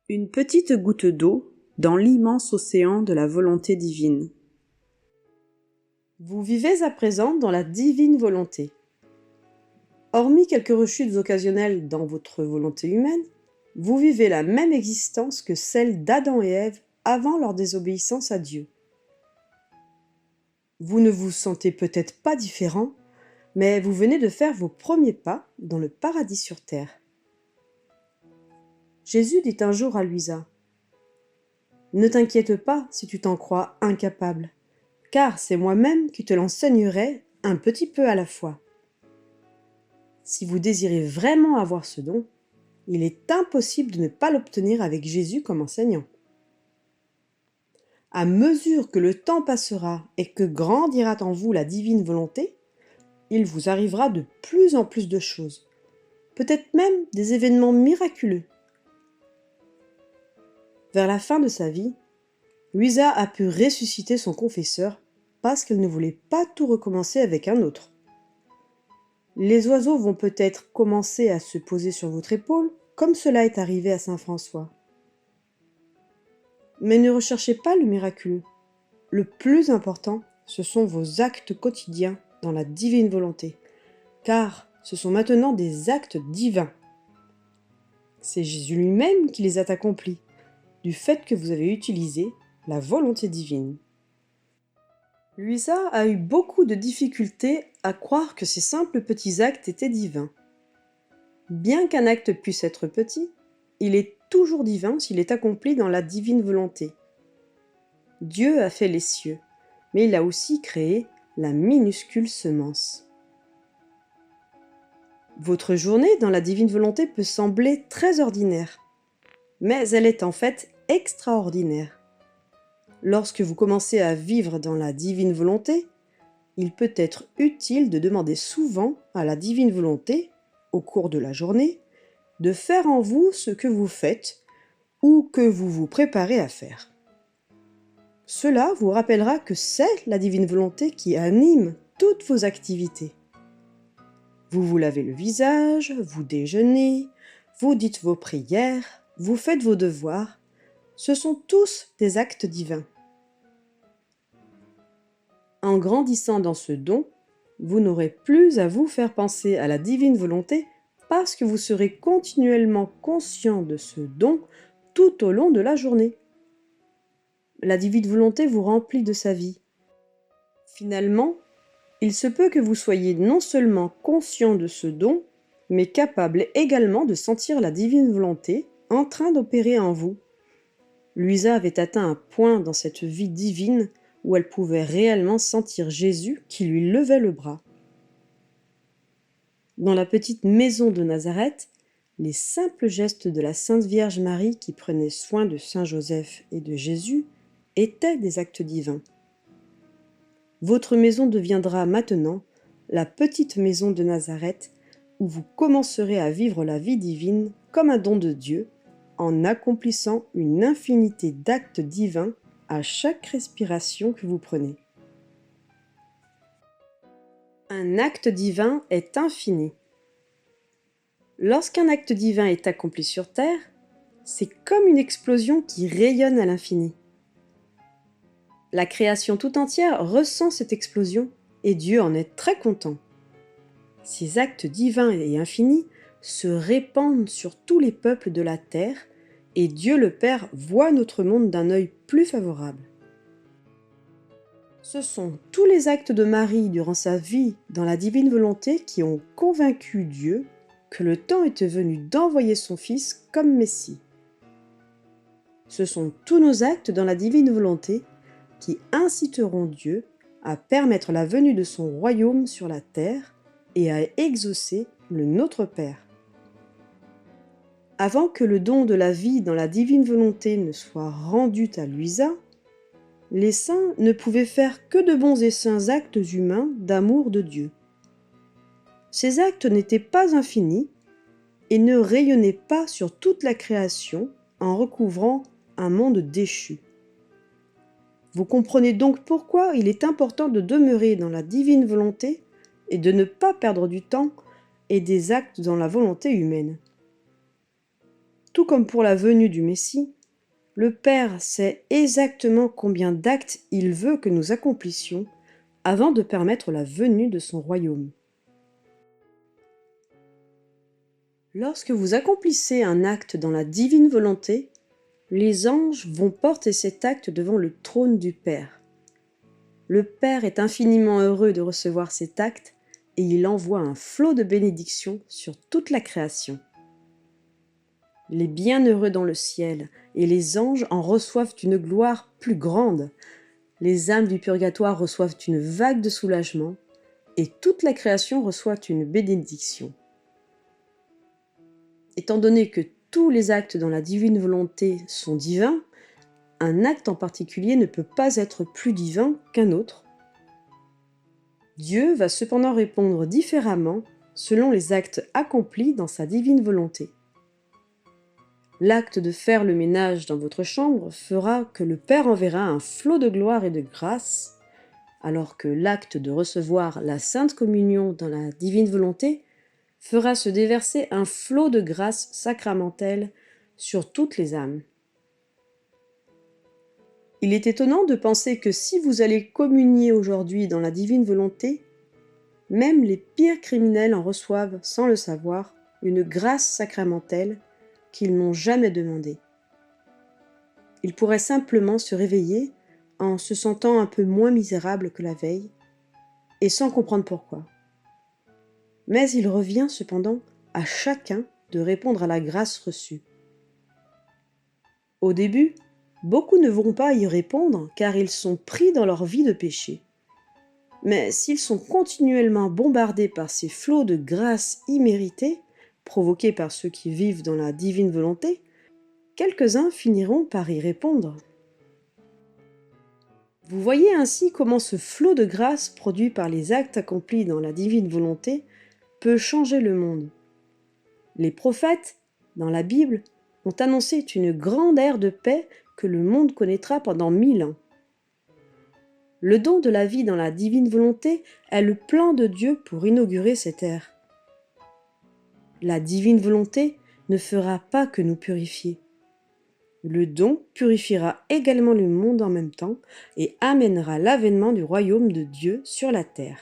Une petite goutte d'eau dans l'immense océan de la volonté divine. Vous vivez à présent dans la divine volonté. Hormis quelques rechutes occasionnelles dans votre volonté humaine, vous vivez la même existence que celle d'Adam et Ève avant leur désobéissance à Dieu. Vous ne vous sentez peut-être pas différent, mais vous venez de faire vos premiers pas dans le paradis sur terre. Jésus dit un jour à Luisa: « Ne t'inquiète pas si tu t'en crois incapable, car c'est moi-même qui te l'enseignerai un petit peu à la fois. » Si vous désirez vraiment avoir ce don, il est impossible de ne pas l'obtenir avec Jésus comme enseignant. À mesure que le temps passera et que grandira en vous la divine volonté, il vous arrivera de plus en plus de choses, peut-être même des événements miraculeux. Vers la fin de sa vie, Luisa a pu ressusciter son confesseur parce qu'elle ne voulait pas tout recommencer avec un autre. Les oiseaux vont peut-être commencer à se poser sur votre épaule, comme cela est arrivé à saint François. Mais ne recherchez pas le miraculeux. Le plus important, ce sont vos actes quotidiens dans la divine volonté, car ce sont maintenant des actes divins. C'est Jésus lui-même qui les a accomplis, du fait que vous avez utilisé la volonté divine. Luisa a eu beaucoup de difficultés à croire que ces simples petits actes étaient divins. Bien qu'un acte puisse être petit, il est toujours divin s'il est accompli dans la divine volonté. Dieu a fait les cieux, mais il a aussi créé la minuscule semence. Votre journée dans la divine volonté peut sembler très ordinaire, mais elle est en fait extraordinaire. Lorsque vous commencez à vivre dans la divine volonté, il peut être utile de demander souvent à la divine volonté, au cours de la journée, de faire en vous ce que vous faites ou que vous vous préparez à faire. Cela vous rappellera que c'est la divine volonté qui anime toutes vos activités. Vous vous lavez le visage, vous déjeunez, vous dites vos prières, vous faites vos devoirs. Ce sont tous des actes divins. En grandissant dans ce don, vous n'aurez plus à vous faire penser à la divine volonté parce que vous serez continuellement conscient de ce don tout au long de la journée. La divine volonté vous remplit de sa vie. Finalement, il se peut que vous soyez non seulement conscient de ce don, mais capable également de sentir la divine volonté en train d'opérer en vous. Luisa avait atteint un point dans cette vie divine où elle pouvait réellement sentir Jésus qui lui levait le bras. Dans la petite maison de Nazareth, les simples gestes de la Sainte Vierge Marie qui prenait soin de Saint Joseph et de Jésus étaient des actes divins. Votre maison deviendra maintenant la petite maison de Nazareth où vous commencerez à vivre la vie divine comme un don de Dieu en accomplissant une infinité d'actes divins à chaque respiration que vous prenez. Un acte divin est infini. Lorsqu'un acte divin est accompli sur Terre, c'est comme une explosion qui rayonne à l'infini. La création tout entière ressent cette explosion et Dieu en est très content. Ces actes divins et infinis se répandent sur tous les peuples de la terre et Dieu le Père voit notre monde d'un œil plus favorable. Ce sont tous les actes de Marie durant sa vie dans la divine volonté qui ont convaincu Dieu que le temps était venu d'envoyer son Fils comme Messie. Ce sont tous nos actes dans la divine volonté qui inciteront Dieu à permettre la venue de son royaume sur la terre et à exaucer le Notre Père. Avant que le don de la vie dans la divine volonté ne soit rendu à Luisa, les saints ne pouvaient faire que de bons et saints actes humains d'amour de Dieu. Ces actes n'étaient pas infinis et ne rayonnaient pas sur toute la création en recouvrant un monde déchu. Vous comprenez donc pourquoi il est important de demeurer dans la divine volonté et de ne pas perdre du temps et des actes dans la volonté humaine. Tout comme pour la venue du Messie, le Père sait exactement combien d'actes il veut que nous accomplissions avant de permettre la venue de son royaume. Lorsque vous accomplissez un acte dans la divine volonté, les anges vont porter cet acte devant le trône du Père. Le Père est infiniment heureux de recevoir cet acte et il envoie un flot de bénédictions sur toute la création. Les bienheureux dans le ciel et les anges en reçoivent une gloire plus grande. Les âmes du purgatoire reçoivent une vague de soulagement et toute la création reçoit une bénédiction. Étant donné que tous les actes dans la divine volonté sont divins, un acte en particulier ne peut pas être plus divin qu'un autre. Dieu va cependant répondre différemment selon les actes accomplis dans sa divine volonté. L'acte de faire le ménage dans votre chambre fera que le Père enverra un flot de gloire et de grâce, alors que l'acte de recevoir la Sainte Communion dans la divine volonté fera se déverser un flot de grâce sacramentelle sur toutes les âmes. Il est étonnant de penser que si vous allez communier aujourd'hui dans la divine volonté, même les pires criminels en reçoivent, sans le savoir, une grâce sacramentelle qu'ils n'ont jamais demandée. Ils pourraient simplement se réveiller en se sentant un peu moins misérables que la veille, et sans comprendre pourquoi. Mais il revient cependant à chacun de répondre à la grâce reçue. Au début, beaucoup ne vont pas y répondre car ils sont pris dans leur vie de péché. Mais s'ils sont continuellement bombardés par ces flots de grâce imméritée, provoqués par ceux qui vivent dans la divine volonté, quelques-uns finiront par y répondre. Vous voyez ainsi comment ce flot de grâce produit par les actes accomplis dans la divine volonté peut changer le monde. Les prophètes, dans la Bible, ont annoncé une grande ère de paix que le monde connaîtra pendant 1000 ans. Le don de la vie dans la divine volonté est le plan de Dieu pour inaugurer cette ère. La divine volonté ne fera pas que nous purifier. Le don purifiera également le monde en même temps et amènera l'avènement du royaume de Dieu sur la terre.